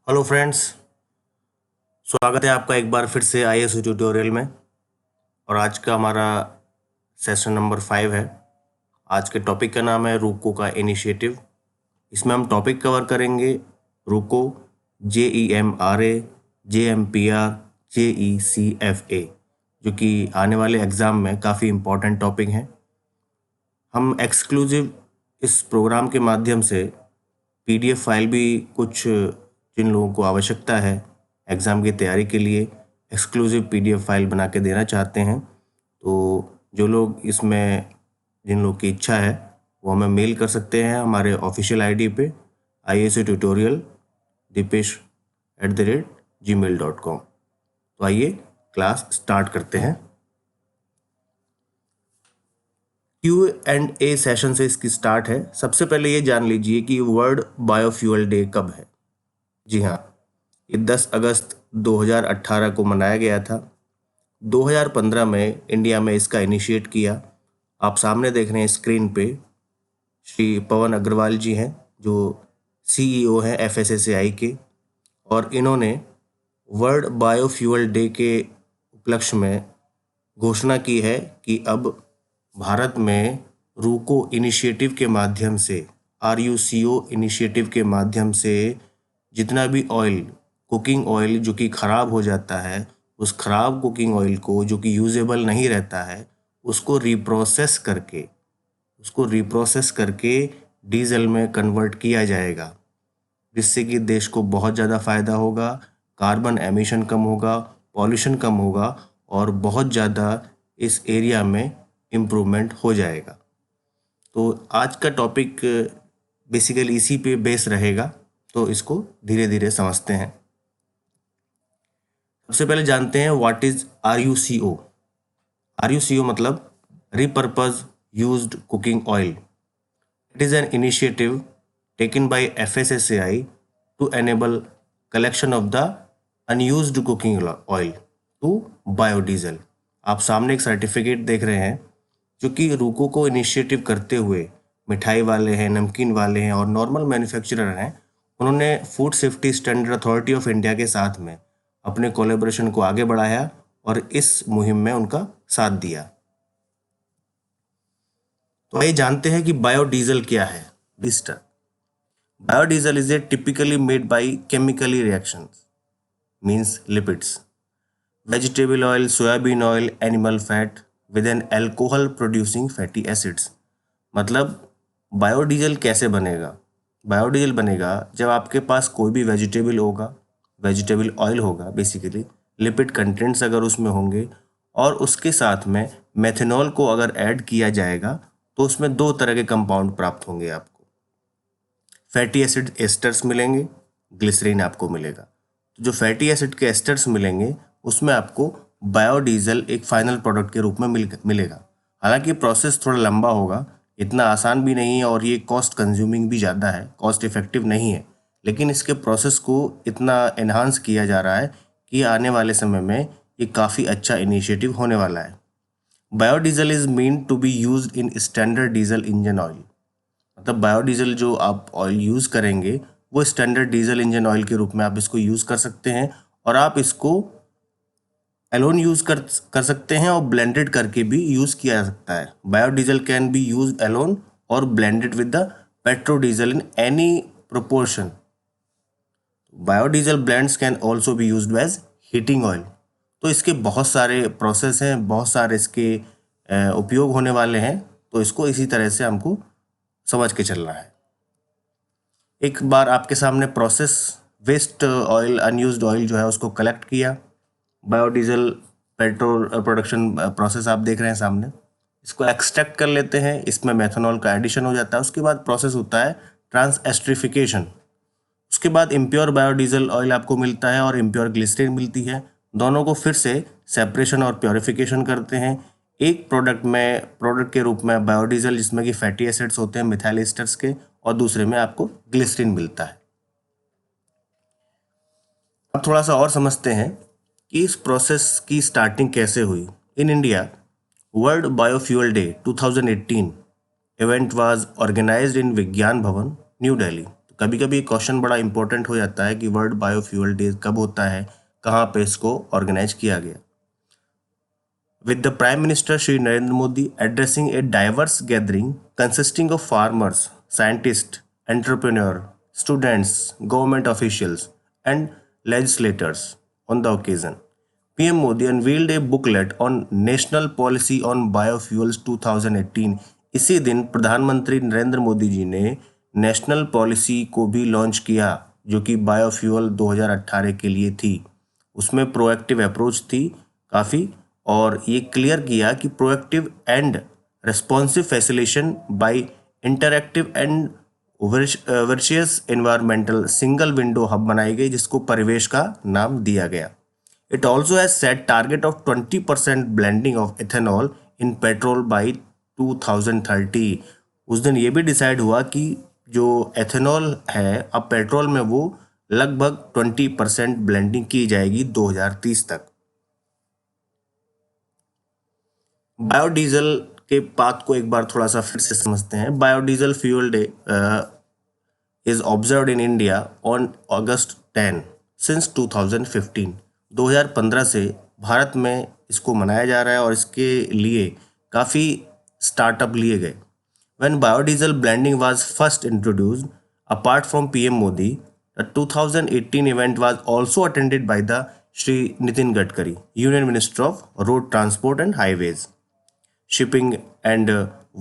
Hello friends, स्वागत है आपका एक बार फिर से आईएएस ट्यूटोरियल में। और आज का हमारा सेशन नंबर 5 है। आज के टॉपिक का नाम है रूको का इनिशिएटिव। इसमें हम टॉपिक कवर करेंगे रूको, JEMRA, JMPR, JECFA, जो कि आने वाले एग्ज़ाम में काफ़ी इम्पोर्टेंट टॉपिक हैं। हम एक्सक्लूसिव इस प्रोग्राम के माध्यम से PDF फाइल भी कुछ जिन लोगों को आवश्यकता है एग्ज़ाम की तैयारी के लिए एक्सक्लूसिव PDF फाइल बना के देना चाहते हैं, तो जो लोग इसमें जिन लोग की इच्छा है वो हमें मेल कर सकते हैं हमारे ऑफिशियल ID पे iasatutorial@dipesh@gmail.com। तो आइए क्लास स्टार्ट करते हैं। Q&A सेशन से इसकी स्टार्ट है। सबसे पहले ये जान लीजिए कि वर्ल्ड बायोफ्यूल डे कब है। जी हाँ, ये 10 अगस्त 2018 को मनाया गया था। 2015 में इंडिया में इसका इनिशिएट किया। आप सामने देख रहे हैं स्क्रीन पे श्री पवन अग्रवाल जी हैं, जो CEO हैं FSSAI के, और इन्होंने वर्ल्ड बायोफ्यूल डे के उपलक्ष्य में घोषणा की है कि अब भारत में रूको इनिशिएटिव के माध्यम से, RUCO इनिशिएटिव के माध्यम से जितना भी ऑयल, कुकिंग ऑयल जो कि ख़राब हो जाता है, उस ख़राब कुकिंग ऑयल को जो कि यूजेबल नहीं रहता है उसको रिप्रोसेस करके डीजल में कन्वर्ट किया जाएगा, जिससे कि देश को बहुत ज़्यादा फ़ायदा होगा, कार्बन एमिशन कम होगा, पॉल्यूशन कम होगा और बहुत ज़्यादा इस एरिया में इम्प्रूवमेंट हो जाएगा। तो आज का टॉपिक बेसिकली इसी पे बेस रहेगा, तो इसको धीरे धीरे समझते हैं। सबसे पहले जानते हैं व्हाट इज RUCO। RUCO मतलब repurpose used cooking oil. It is an initiative taken by FSSAI to enable collection of the unused cooking oil to biodiesel। आप सामने एक सर्टिफिकेट देख रहे हैं जो कि रूको को इनिशिएटिव करते हुए मिठाई वाले हैं, नमकीन वाले हैं और नॉर्मल मैन्युफैक्चरर हैं, उन्होंने food safety standard authority of India के साथ में अपने कोलेब्रेशन को आगे बढ़ाया और इस मुहिम में उनका साथ दिया। तो आइए जानते हैं कि बायोडीजल क्या है। डिस्टर Biodiesel is a typically made by chemically reactions, means lipids, vegetable oil, soybean oil, animal fat with an alcohol producing fatty acids। मतलब बायोडीजल कैसे बनेगा? बायोडीजल बनेगा जब आपके पास कोई भी वेजिटेबल होगा, वेजिटेबल ऑयल होगा, बेसिकली लिपिड कंटेंट्स अगर उसमें होंगे और उसके साथ में मेथनॉल को अगर ऐड किया जाएगा तो उसमें दो तरह के कंपाउंड प्राप्त होंगे आपको। फैटी एसिड एस्टर्स मिलेंगे, ग्लिसरीन आपको मिलेगा। तो जो फैटी एसिड के एस्टर्स मिलेंगे उसमें आपको बायोडीजल एक फाइनल प्रोडक्ट के रूप में मिलेगा। हालांकि प्रोसेस थोड़ा लंबा होगा, इतना आसान भी नहीं है और ये कॉस्ट कंज्यूमिंग भी ज़्यादा है, कॉस्ट इफेक्टिव नहीं है, लेकिन इसके प्रोसेस को इतना एनहांस किया जा रहा है कि आने वाले समय में ये काफ़ी अच्छा इनिशिएटिव होने वाला है। Biodiesel is mean to be use in standard diesel engine oil. मतलब बायोडीजल जो आप ऑयल यूज़ करेंगे वो स्टैंडर्ड डीजल इंजन ऑयल के रूप में आप इसको यूज़ कर सकते हैं और आप इसको एलोन यूज़ कर सकते हैं और ब्लेंडेड करके भी यूज़ किया जा सकता है। Biodiesel can be use alone और blended with the petrodiesel in any proportion. Biodiesel blends can also be use as heating oil. तो इसके बहुत सारे प्रोसेस हैं, बहुत सारे इसके उपयोग होने वाले हैं, तो इसको इसी तरह से हमको समझ के चलना है। एक बार आपके सामने process waste oil, unused oil जो है उसको कलेक्ट किया, बायोडीजल पेट्रोल प्रोडक्शन प्रोसेस आप देख रहे हैं सामने, इसको एक्सट्रैक्ट कर लेते हैं, इसमें मेथनॉल का एडिशन हो जाता है। उसके बाद प्रोसेस होता है ट्रांसएस्ट्रिफिकेशन। उसके बाद इम्प्योर बायोडीजल ऑयल आपको मिलता है और इम्प्योर ग्लिसरीन मिलती है। दोनों को फिर से सेपरेशन और प्योरिफिकेशन करते हैं एक प्रोडक्ट के रूप में बायोडीजल, जिसमें कि फैटी एसिड्स होते हैं मिथाइल एस्टर्स के, और दूसरे में आपको ग्लिसरीन मिलता है। अब थोड़ा सा और समझते हैं कि इस प्रोसेस की स्टार्टिंग कैसे हुई। In India, world biofuel day 2018 event was organised in Vigyan Bhavan, new Delhi. तो कभी कभी क्वेश्चन बड़ा इंपॉर्टेंट हो जाता है कि वर्ल्ड बायोफ्यूल डे कब होता है, कहाँ पे इसको ऑर्गेनाइज किया गया। With the Prime Minister Shri Narendra Modi addressing a diverse gathering consisting of farmers, scientists, entrepreneurs, students, government officials, and legislators on the occasion. PM Modi unveiled a booklet on National Policy on Biofuels 2018। इसी दिन प्रधानमंत्री नरेंद्र मोदी जी ने national policy को भी launch किया जो कि biofuel 2018 के लिए थी। उसमें प्रोएक्टिव अप्रोच थी काफ़ी, और ये क्लियर किया कि proactive and responsive facilitation by interactive and virtuous environmental single window hub बनाई गई जिसको परिवेश का नाम दिया गया। It also has set target of 20% blending of ethanol in petrol by 2030। उस दिन ये भी डिसाइड हुआ कि जो एथेनॉल है अब पेट्रोल में वो लगभग 20% ब्लेंडिंग की जाएगी 2030 तक। बायोडीजल के पाथ को एक बार थोड़ा सा फिर से समझते हैं। Biodiesel fuel day is observed in India on August 10 since 2015। 2015 से भारत में इसको मनाया जा रहा है और इसके लिए काफ़ी स्टार्टअप लिए गए। When biodiesel blending was first introduced, apart from PM Modi, the 2018 event was also attended by the Shri Nitin Gadkari, Union Minister of Road Transport and Highways, Shipping and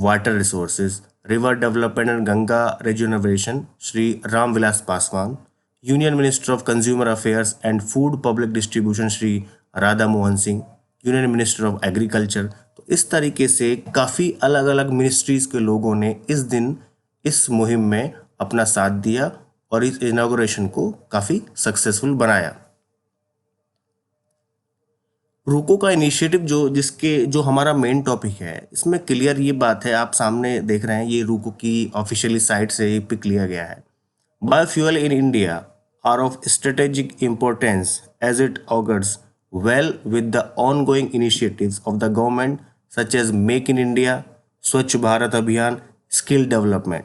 Water Resources, River Development and Ganga Regeneration, Shri Ram Vilas Paswan, Union Minister of Consumer Affairs and Food Public Distribution, Shri Radha Mohan Singh, union minister of agriculture. तो इस तरीके से काफ़ी अलग अलग ministries के लोगों ने इस दिन इस मुहिम में अपना साथ दिया और इस इनॉग्रेशन को काफ़ी सक्सेसफुल बनाया। रूको का इनिशिएटिव जो हमारा मेन टॉपिक है, इसमें क्लियर ये बात है, आप सामने देख रहे हैं, ये रूको की ऑफिशियली साइट से पिक लिया गया है। Biofuel in India are of strategic importance as it augurs well with the ongoing initiatives of the government such as Make in India, स्वच्छ भारत अभियान, स्किल डेवलपमेंट।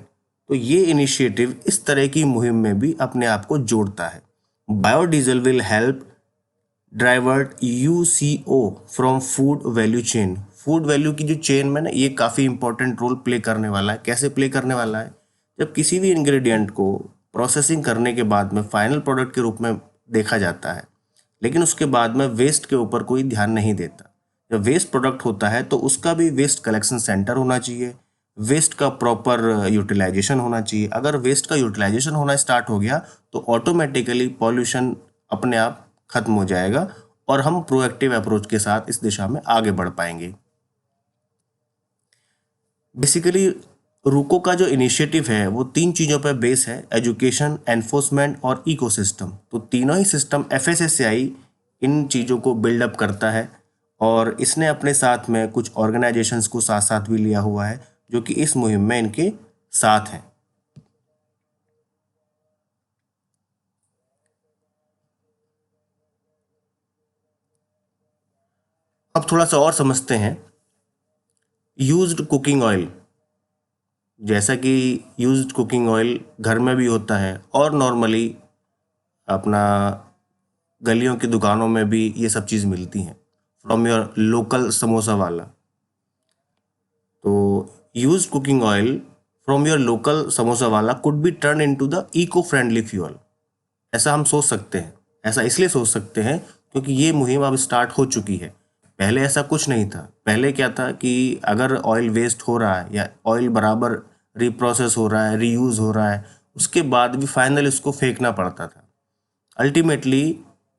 तो ये इनिशिएटिव इस तरह की मुहिम में भी अपने आप को जोड़ता है। Biodiesel will help divert UCO from food value chain. Food value की जो चेन में ना ये काफ़ी इंपॉर्टेंट रोल प्ले करने वाला है। कैसे प्ले करने वाला है? जब किसी भी इंग्रेडिएंट को प्रोसेसिंग करने के बाद में फाइनल प्रोडक्ट के रूप में देखा जाता है, लेकिन उसके बाद में वेस्ट के ऊपर कोई ध्यान नहीं देता। जब वेस्ट प्रोडक्ट होता है तो उसका भी वेस्ट कलेक्शन सेंटर होना चाहिए, वेस्ट का प्रॉपर यूटिलाइजेशन होना चाहिए। अगर वेस्ट का यूटिलाइजेशन होना स्टार्ट हो गया तो ऑटोमेटिकली पॉल्यूशन अपने आप खत्म हो जाएगा और हम प्रोएक्टिव अप्रोच के साथ इस दिशा में आगे बढ़ पाएंगे। बेसिकली रूको का जो इनिशिएटिव है वो 3 चीज़ों पर बेस है, एजुकेशन, एनफोर्समेंट और इकोसिस्टम। तो तीनों ही सिस्टम एफएसएसएआई इन चीज़ों को बिल्डअप करता है और इसने अपने साथ में कुछ ऑर्गेनाइजेशंस को साथ साथ भी लिया हुआ है जो कि इस मुहिम में इनके साथ हैं। अब थोड़ा सा और समझते हैं। यूज्ड कुकिंग ऑयल, जैसा कि यूज्ड कुकिंग ऑयल घर में भी होता है और नॉर्मली अपना गलियों की दुकानों में भी ये सब चीज़ मिलती हैं फ्रॉम योर लोकल समोसा वाला। तो used cooking oil from your local samosa वाला could be turn into the eco friendly fuel. ऐसा हम सोच सकते हैं, ऐसा इसलिए सोच सकते हैं क्योंकि ये मुहिम अब स्टार्ट हो चुकी है। पहले ऐसा कुछ नहीं था। पहले क्या था कि अगर ऑयल वेस्ट हो रहा है या ऑयल बराबर रिप्रोसेस हो रहा है, रीयूज़ हो रहा है, उसके बाद भी फाइनल इसको फेंकना पड़ता था। अल्टीमेटली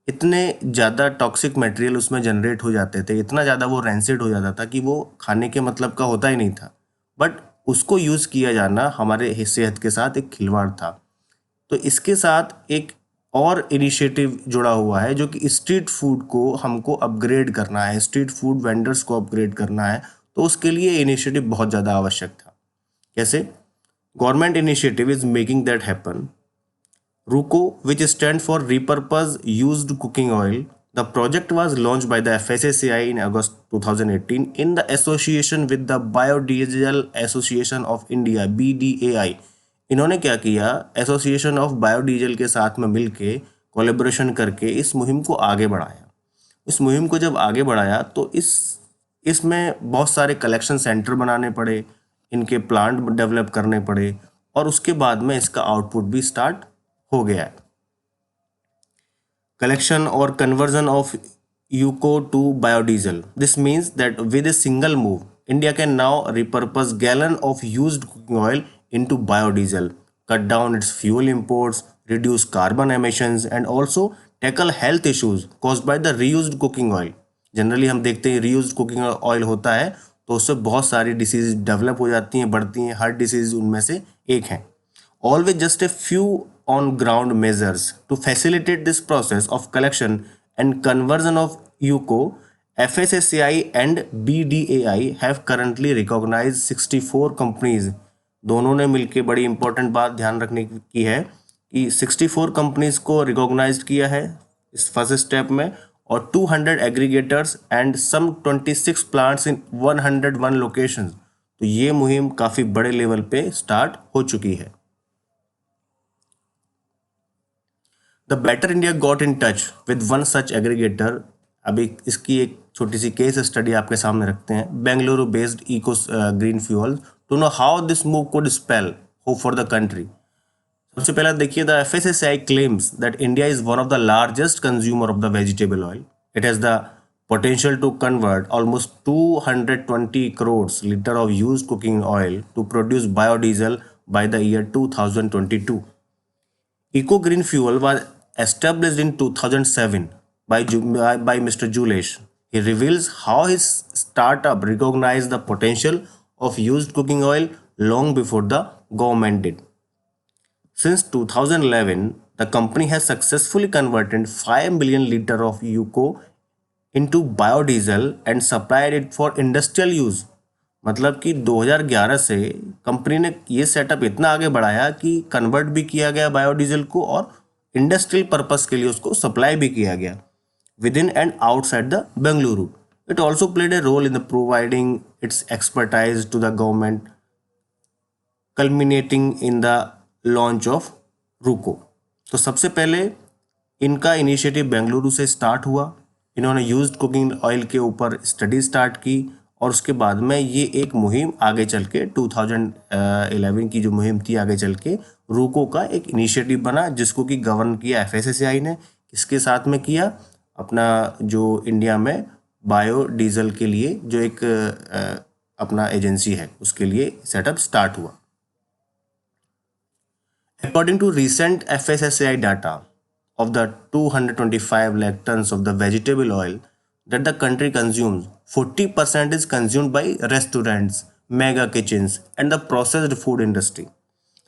इतने ज़्यादा टॉक्सिक मटेरियल उसमें जनरेट हो जाते थे, इतना ज़्यादा वो रेंसिड हो जाता था कि वो खाने के मतलब का होता ही नहीं था। बट उसको यूज़ किया जाना हमारे सेहत के साथ एक खिलवाड़ था। तो इसके साथ एक और इनिशिएटिव जुड़ा हुआ है जो कि स्ट्रीट फूड को हमको अपग्रेड करना है, स्ट्रीट फूड वेंडर्स को अपग्रेड करना है। तो उसके लिए इनिशिएटिव बहुत ज़्यादा आवश्यक था। कैसे? Government initiative is making that happen. RUCO, which stands for Repurpose Used Cooking Oil, the project was launched by the FSSAI in August 2018 in the association with the Biodiesel Association of India (BDAI). इन्होंने क्या किया, association of biodiesel के साथ में मिलके collaboration करके इस मुहिम को आगे बढ़ाया। इस मुहिम को जब आगे बढ़ाया तो इसमें बहुत सारे कलेक्शन सेंटर बनाने पड़े, इनके प्लांट डेवलप करने पड़े, और उसके बाद में इसका आउटपुट भी स्टार्ट हो गया है। Collection or conversion of UCO to biodiesel. This means that with a single move, India can now repurpose gallon of used cooking oil into biodiesel, cut down its fuel imports, reduce carbon emissions, and also tackle health issues caused by the reused cooking oil. Generally हम देखते हैं reuse cooking oil होता है तो उससे बहुत सारी disease develop हो जाती हैं, बढ़ती हैं, हार्ट डिसीज उनमें से एक है। Always just a few on ground measures to facilitate this process of collection and conversion of UCO, FSSAI and BDAI have currently recognized 64 companies। दोनों ने मिलकर बड़ी इंपॉर्टेंट बात ध्यान रखने की है कि 64 कंपनीज को रिकॉग्नाइज किया है इस फर्स्ट स्टेप में, और 200 aggregators and some 26 plants in 101 locations. तो ये मुहिम काफ़ी बड़े लेवल पे स्टार्ट हो चुकी है। The better India got in touch with one such aggregator. अभी इसकी एक छोटी सी केस स्टडी आपके सामने रखते हैं। Bengaluru based eco green fuel to know how this move could spell hope for the country. सबसे पहले देखिए, the FSSAI claims that India is one of the largest consumer of the vegetable oil. It has the potential to convert almost 220 crores liter of used cooking oil to produce biodiesel by the year 2022. Eco Green Fuel was established in 2007 by Mr. Julesh. He reveals how his startup recognized the potential of used cooking oil long before the government did. Since 2011, the company has successfully converted 5 million liters of UCO into biodiesel and supplied it for industrial use। मतलब कि 2011 से company ने ये setup इतना आगे बढ़ाया कि convert भी किया गया बायोडीजल को और इंडस्ट्रियल पर्पस के लिए उसको सप्लाई भी किया गया with in and outside the Bengaluru. It also played a role in the providing its expertise to the government, culminating in the launch of RUCO. तो सबसे पहले इनका इनिशिएटिव बेंगलुरु से स्टार्ट हुआ। इन्होंने यूज्ड कुकिंग ऑयल के ऊपर स्टडी स्टार्ट की और उसके बाद में ये एक मुहिम आगे चल के 2011 की जो मुहिम थी आगे चल के रूको का एक इनिशिएटिव बना, जिसको कि गवर्न किया FSSAI ने। किसके साथ में किया? अपना जो इंडिया में बायोडीजल के लिए जो एक अपना एजेंसी है उसके लिए सेटअप स्टार्ट हुआ। According to recent FSSAI data of the 225 lakh tons of the vegetable oil that the country consumes, 40% is consumed by restaurants, mega kitchens, and the processed food industry.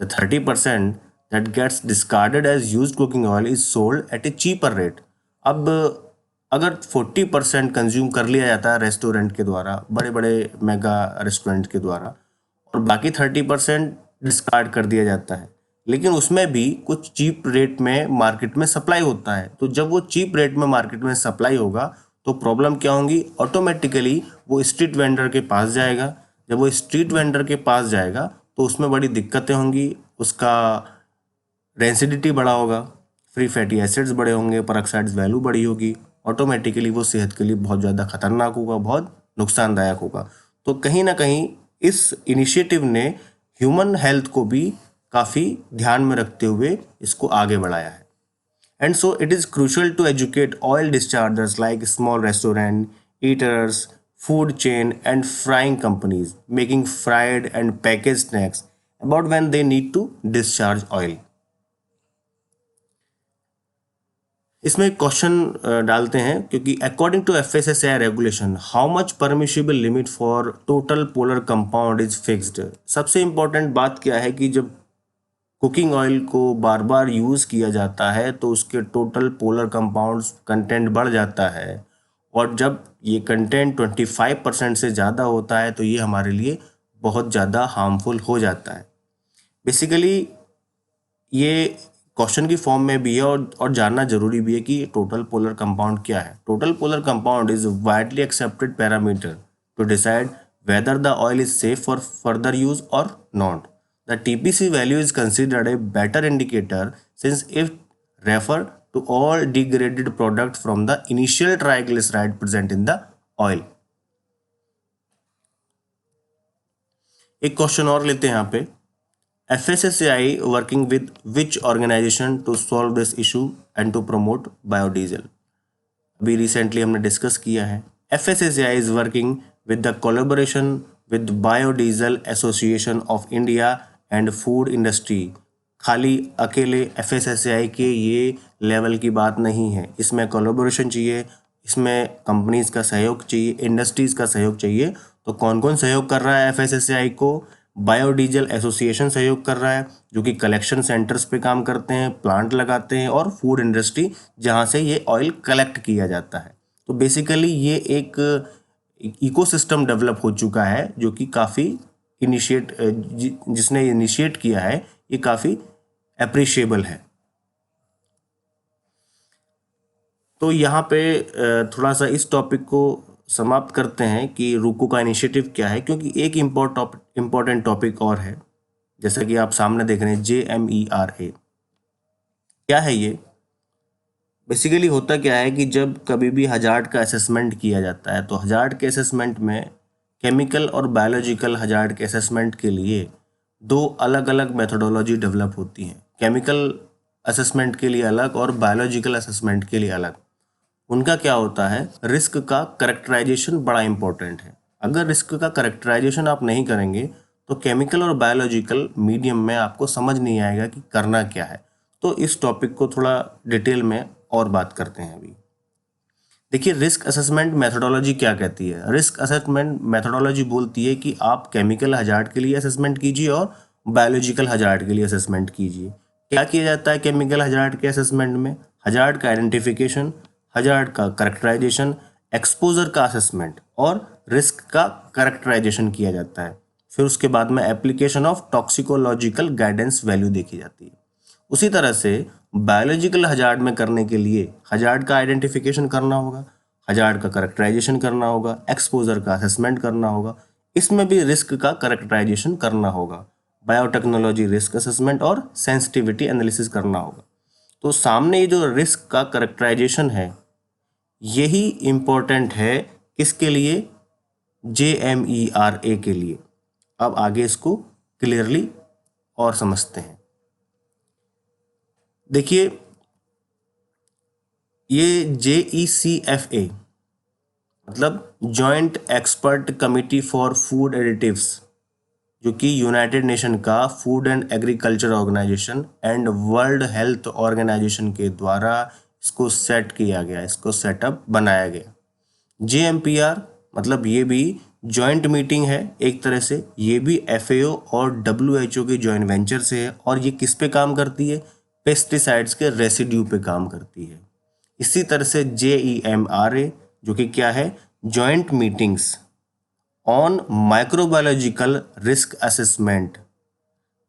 The 30% that gets discarded as used cooking oil is sold at a cheaper rate. अब अगर 40% consume कर लिया जाता है restaurant के द्वारा, बड़े बड़े मेगा रेस्टोरेंट के द्वारा, और बाकी 30% डिस्कार्ड कर दिया जाता है, लेकिन उसमें भी कुछ चीप रेट में मार्केट में सप्लाई होता है। तो जब वो चीप रेट में मार्केट में सप्लाई होगा तो प्रॉब्लम क्या होंगी? ऑटोमेटिकली वो स्ट्रीट वेंडर के पास जाएगा। जब वो स्ट्रीट वेंडर के पास जाएगा तो उसमें बड़ी दिक्कतें होंगी, उसका डेंसिटी बढ़ा होगा, फ्री फैटी एसिड्स बड़े होंगे, परऑक्साइड्स वैल्यू बड़ी होगी, ऑटोमेटिकली वो सेहत के लिए बहुत ज़्यादा खतरनाक होगा, बहुत नुकसानदायक होगा। तो कहीं ना कहीं इस इनिशिएटिव ने ह्यूमन हेल्थ को भी काफ़ी ध्यान में रखते हुए इसको आगे बढ़ाया है। And so it is crucial to educate oil dischargers like small restaurant, eaters, food chain and frying companies making fried and package snacks about when they need to discharge oil. इसमें एक क्वेश्चन डालते हैं, क्योंकि according to FSSAI regulation how much permissible limit for total polar compound is fixed. सबसे important बात क्या है कि जब कुकिंग ऑयल को बार बार यूज़ किया जाता है तो उसके टोटल पोलर कंपाउंड्स कंटेंट बढ़ जाता है, और जब ये कंटेंट 25% से ज़्यादा होता है तो ये हमारे लिए बहुत ज़्यादा हार्मफुल हो जाता है। बेसिकली ये क्वेश्चन की फॉर्म में भी है और जानना जरूरी भी है कि टोटल पोलर कंपाउंड क्या है। Total polar compound is widely accepted parameter to decide whether the oil is safe for further use or not. The TPC value is considered a better indicator since it refer to all degraded product from the initial triglyceride present in the oil. एक question और लेते हैं यहाँ पे, FSSAI working with which organization to solve this issue and to promote biodiesel? अभी recently हमने discuss किया है. FSSAI is working with the collaboration with Biodiesel Association of India and Food Industry. खाली अकेले FSSAI के ये लेवल की बात नहीं है, इसमें कोलैबोरेशन चाहिए, इसमें कंपनीज का सहयोग चाहिए, इंडस्ट्रीज का सहयोग चाहिए. तो कौन कौन सहयोग कर रहा है FSSAI को? बायोडीजल एसोसिएशन सहयोग कर रहा है, जो कि कलेक्शन सेंटर्स पे काम करते हैं, प्लांट लगाते हैं, और फूड इंडस्ट्री जहाँ से ये ऑयल कलेक्ट किया जाता है. तो बेसिकली ये एक इकोसिस्टम डेवलप हो चुका है, जो कि काफ़ी जिसने इनिशिएट किया है ये काफ़ी अप्रिशिएबल है. तो यहाँ पे थोड़ा सा इस टॉपिक को समाप्त करते हैं कि रूको का इनिशिएटिव क्या है, क्योंकि एक इम्पोर्टेंट टॉपिक और है, जैसा कि आप सामने देख रहे हैं JMERA. क्या है ये? बेसिकली होता क्या है कि जब कभी भी हजार्ड का असेसमेंट किया जाता है, तो हजार्ड के असेसमेंट में केमिकल और बायोलॉजिकल हजार्ड के असेसमेंट के लिए दो अलग अलग मेथोडोलॉजी डेवलप होती हैं. केमिकल असेसमेंट के लिए अलग और बायोलॉजिकल असेसमेंट के लिए अलग. उनका क्या होता है, रिस्क का करेक्टराइजेशन बड़ा इंपॉर्टेंट है. अगर रिस्क का करेक्टराइजेशन आप नहीं करेंगे तो केमिकल और बायोलॉजिकल मीडियम में आपको समझ नहीं आएगा कि करना क्या है. तो इस टॉपिक को थोड़ा डिटेल में और बात करते हैं. अभी देखिए, रिस्क असेसमेंट मेथोडोलॉजी क्या कहती है. रिस्क असेसमेंट मेथोडोलॉजी बोलती है कि आप केमिकल हजार्ड के लिए असेसमेंट कीजिए और बायोलॉजिकल हजार्ड के लिए असेसमेंट कीजिए. क्या किया जाता है केमिकल हजार्ड के असेसमेंट में? हजार्ड का आइडेंटिफिकेशन, हजार्ड का करेक्टराइजेशन, एक्सपोजर का असेसमेंट और रिस्क का करेक्टराइजेशन किया जाता है. फिर उसके बाद में application of toxicological guidance value देखी जाती है. उसी तरह से बायोलॉजिकल हजार्ड में करने के लिए हजार्ड का आइडेंटिफिकेशन करना होगा, हजार्ड का करेक्टराइजेशन करना होगा, एक्सपोजर का असेसमेंट करना होगा, इसमें भी रिस्क का करेक्टराइजेशन करना होगा, बायोटेक्नोलॉजी रिस्क असेसमेंट और सेंसिटिविटी एनालिसिस करना होगा. तो सामने ये जो रिस्क का करेक्टराइजेशन है, यही इम्पोर्टेंट है किसके लिए? JMERA के लिए. अब आगे इसको क्लियरली और समझते हैं. देखिए, ये JECFA मतलब Joint Expert Committee for Food Additives, जो कि यूनाइटेड नेशन का Food and Agriculture Organisation and World Health Organisation के द्वारा इसको सेट किया गया, इसको सेटअप बनाया गया. JMPR मतलब ये भी जॉइंट मीटिंग है एक तरह से. ये भी FAO और WHO के जॉइंट वेंचर से है, और ये किस पे काम करती है? पेस्टिसाइड्स के रेसिड्यू पे काम करती है. इसी तरह से JEMRA, जो कि क्या है? Joint meetings on microbiological risk assessment.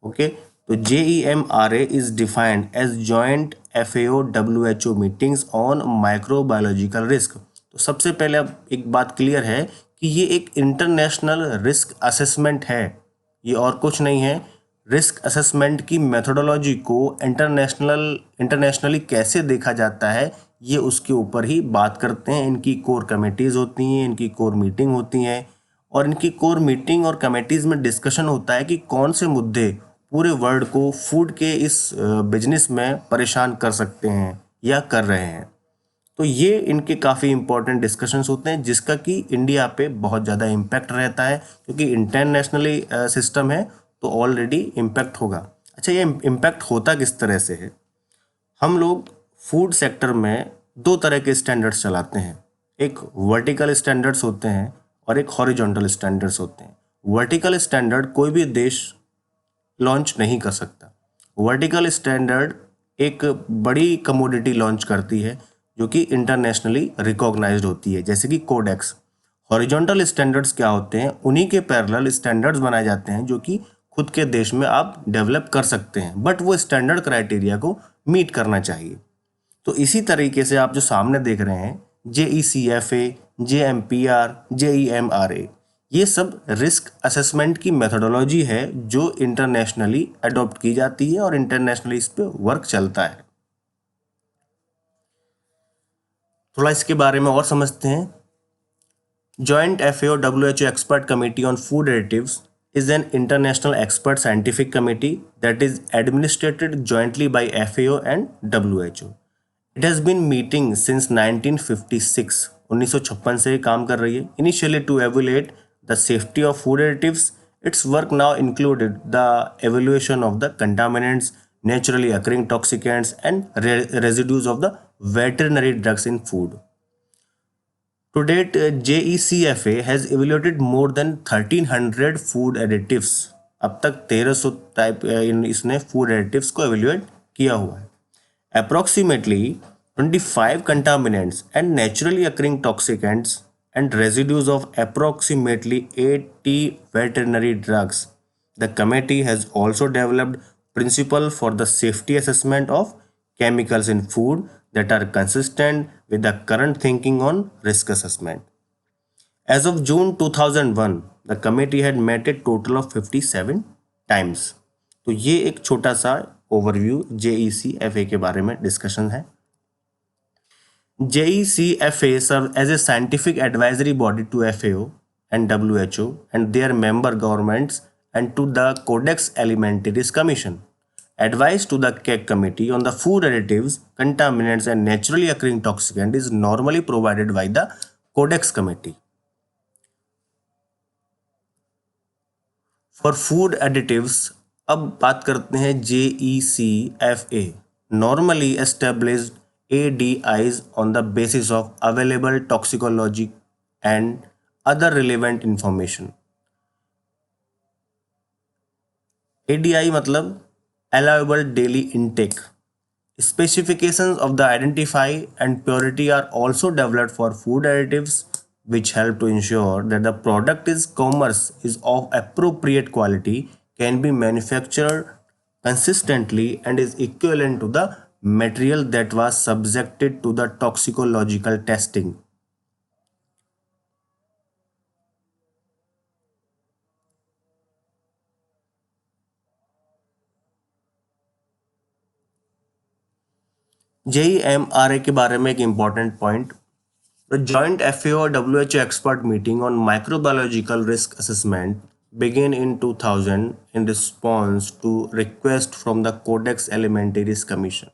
Okay, तो JEMRA is defined as joint FAO WHO meetings on microbiological risk. तो सबसे पहले अब एक बात क्लियर है कि ये एक इंटरनेशनल रिस्क असेसमेंट है, ये और कुछ नहीं है. रिस्क असेसमेंट की मेथोडोलॉजी को इंटरनेशनली कैसे देखा जाता है, ये उसके ऊपर ही बात करते हैं. इनकी कोर कमेटीज़ होती हैं, इनकी कोर मीटिंग होती हैं, और इनकी कोर मीटिंग और कमेटीज़ में डिस्कशन होता है कि कौन से मुद्दे पूरे वर्ल्ड को फूड के इस बिजनेस में परेशान कर सकते हैं या कर रहे हैं. तो ये इनके काफ़ी इंपॉर्टेंट डिस्कशंस होते हैं, जिसका कि इंडिया पे बहुत ज़्यादा इम्पैक्ट रहता है, क्योंकि इंटरनेशनली सिस्टम है तो ऑलरेडी इम्पैक्ट होगा. अच्छा, ये इम्पैक्ट होता किस तरह से है? हम लोग फूड सेक्टर में दो तरह के स्टैंडर्ड्स चलाते हैं. एक वर्टिकल स्टैंडर्ड्स होते हैं और एक हॉरिजॉन्टल स्टैंडर्ड्स होते हैं. वर्टिकल स्टैंडर्ड कोई भी देश लॉन्च नहीं कर सकता. वर्टिकल स्टैंडर्ड एक बड़ी कमोडिटी लॉन्च करती है जो कि इंटरनेशनली रिकॉग्नाइज्ड होती है, जैसे कि कोडेक्स. हॉरिजॉन्टल स्टैंडर्ड्स क्या होते हैं? उन्हीं के पैरेलल स्टैंडर्ड्स बनाए जाते हैं जो कि खुद के देश में आप डेवलप कर सकते हैं, बट वो स्टैंडर्ड क्राइटेरिया को मीट करना चाहिए. तो इसी तरीके से आप जो सामने देख रहे हैं JECFA, JMPR, JEMRA, ये सब रिस्क असेसमेंट की मेथोडोलॉजी है जो इंटरनेशनली अडॉप्ट की जाती है और इंटरनेशनली इस पे वर्क चलता है। थोड़ा इसके बारे में और समझते हैं। Joint FAO WHO Expert Committee on Food Additives is an international expert scientific committee that is administered jointly by FAO and WHO. It has been meeting since 1956. 1956 से काम कर रही है. Initially to evaluate the safety of food additives, its work now included the evaluation of the contaminants, naturally occurring toxicants, and residues of the veterinary drugs in food. To date, JECFA has evaluated more than 1300 food additives. अब तक 1300 type इसने food additives को evaluate किया हुआ है. Approximately 25 contaminants and naturally occurring toxicants and residues of approximately 80 veterinary drugs. The committee has also developed principles for the safety assessment of chemicals in food that are consistent with the current thinking on risk assessment. As of June 2001, the committee had met a total of 57 times. तो ये एक छोटा सा overview JECFA के बारे में discussion है. JECFA serves as a scientific advisory body to FAO and WHO and their member governments and to the Codex Alimentarius Commission. Advice to the CAC Committee on the food additives, contaminants and naturally occurring toxicants is normally provided by the Codex Committee. For food additives, अब बात करते हैं JECFA. Normally established ADIs on the basis of available toxicology and other relevant information. ADI मतलब allowable daily intake. Specifications of the identify and purity are also developed for food additives, which help to ensure that the product is of appropriate quality, can be manufactured consistently, and is equivalent to the material that was subjected to the toxicological testing. JEMRA के बारे में एक important point. The joint FAO-WHO expert meeting on microbiological risk assessment began in 2000 in response to request from the Codex Alimentarius Commission,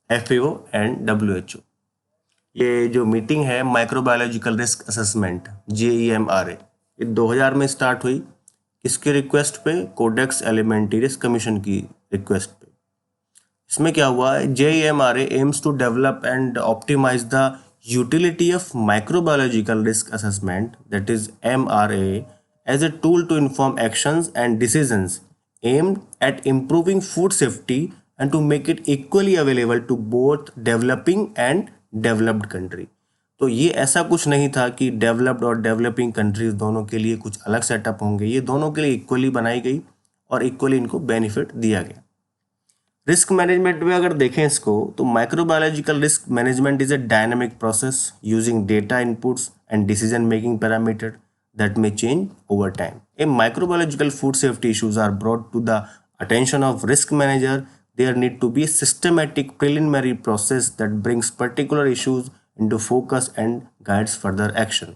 FAO and WHO. ये जो meeting है microbiological risk assessment JEMRA, ये 2000 में start हुई. किसके request पे? Codex Alimentarius commission की request पे. इसमें क्या हुआ है? JEMRA aims to develop and optimize the utility of microbiological risk assessment, that is MRA, as a tool to inform actions and decisions aimed at improving food safety and to make it equally available to both developing and developed country. तो ये ऐसा कुछ नहीं था कि developed और developing countries दोनों के लिए कुछ अलग सेटअप होंगे. ये दोनों के लिए इक्वली बनाई गई और इक्वली इनको बेनिफिट दिया गया. रिस्क मैनेजमेंट में अगर देखें इसको, तो microbiological risk management is a dynamic process using data inputs and decision making parameter that may change over time. A microbiological food safety issues are brought to the attention of risk manager. There need to be a systematic preliminary process that brings particular issues into focus and guides further action.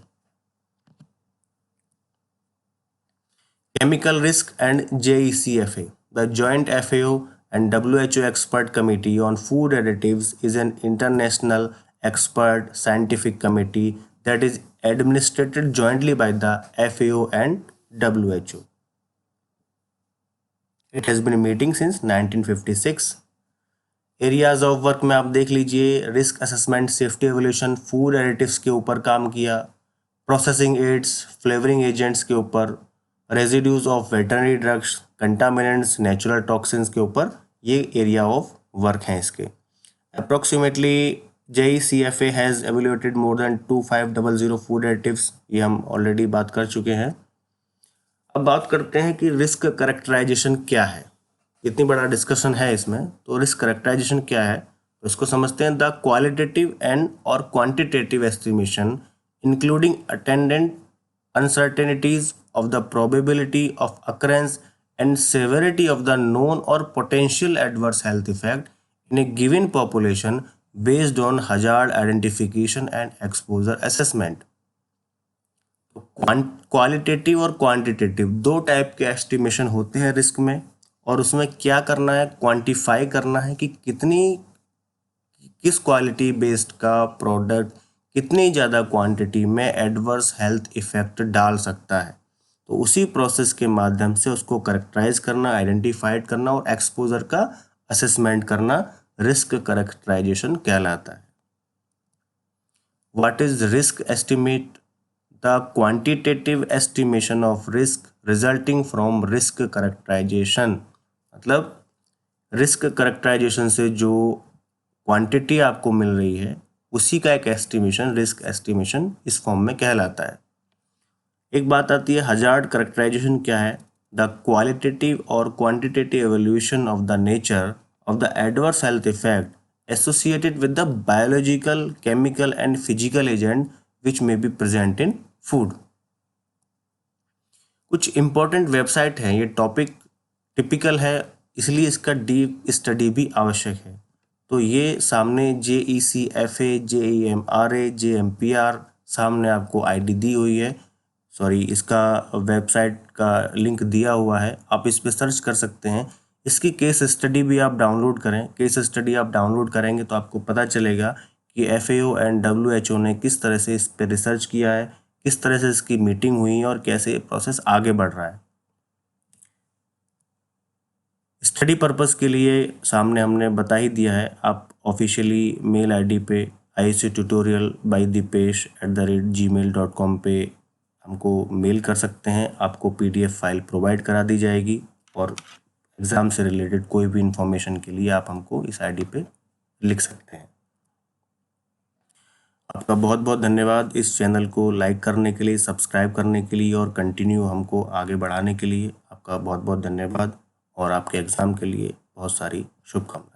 Chemical risk and JECFA. The joint FAO and WHO expert committee on food additives is an international expert scientific committee that is administered jointly by the FAO and WHO. It has been meeting since 1956. Areas of work में आप देख लीजिए, risk assessment, safety evolution, food additives के ऊपर काम किया, processing ads, flavouring agents के ऊपर, residues of veterinary drugs, contaminants, natural toxins के ऊपर ये एरिया ऑफ वर्क हैं इसके. Approximately JECFA has evaluated more than 2500 food additives. ये हम ऑलरेडी बात कर चुके हैं. अब बात करते हैं कि रिस्क करेक्टराइजेशन क्या है. इतनी बड़ा डिस्कशन है इसमें, तो रिस्क करेक्टराइजेशन क्या है तो इसको समझते हैं. द क्वालिटेटिव एंड और quantitative estimation including uncertainties of the probability of occurrence and severity of the known or potential adverse health effect in a given population based on hazard identification and exposure assessment. Qualitative और quantitative दो type के estimation होते हैं risk में, और उसमें क्या करना है, क्वांटिफाई करना है कि किस क्वालिटी बेस्ड का प्रोडक्ट कितनी ज़्यादा क्वांटिटी में एडवर्स हेल्थ इफेक्ट डाल सकता है। तो उसी प्रोसेस के माध्यम से उसको करेक्टराइज करना, आइडेंटिफाइड करना और एक्सपोजर का असेसमेंट करना रिस्क करेक्टराइजेशन कहलाता है। What is risk estimate? The quantitative estimation of risk resulting from risk characterization, मतलब रिस्क करेक्टराइजेशन से जो क्वांटिटी आपको मिल रही है उसी का एक एस्टिमेशन रिस्क एस्टिमेशन इस फॉर्म में कहलाता है। एक बात आती है हजार्ड करेक्टराइजेशन क्या है? द क्वालिटेटिव और quantitative evolution of the nature of the adverse health effect associated with the biological, chemical and physical agent which may be present in food. कुछ इंपॉर्टेंट वेबसाइट हैं, ये टॉपिक टिपिकल है इसलिए इसका deep study भी आवश्यक है। तो ये सामने JECFA, JEMRA, JMPR सामने आपको आईडी दी हुई है, सॉरी इसका वेबसाइट का लिंक दिया हुआ है, आप इस पर सर्च कर सकते हैं। इसकी केस स्टडी भी आप डाउनलोड करें। केस स्टडी आप डाउनलोड करेंगे तो आपको पता चलेगा कि FAO एंड WHO ने किस तरह से इस पर रिसर्च किया है, किस तरह से इसकी मीटिंग हुई और कैसे प्रोसेस आगे बढ़ रहा है। स्टडी पर्पस के लिए सामने हमने बता ही दिया है। आप ऑफिशियली मेल आईडी पे iactutorial@dipesh@gmail.com पे हमको मेल कर सकते हैं। आपको PDF फाइल प्रोवाइड करा दी जाएगी और एग्ज़ाम से रिलेटेड कोई भी इंफॉर्मेशन के लिए आप हमको इस आईडी पे लिख सकते हैं। आपका बहुत बहुत धन्यवाद इस चैनल को लाइक करने के लिए, सब्सक्राइब करने के लिए और कंटिन्यू हमको आगे बढ़ाने के लिए। आपका बहुत बहुत धन्यवाद और आपके एग्ज़ाम के लिए बहुत सारी शुभकामनाएं।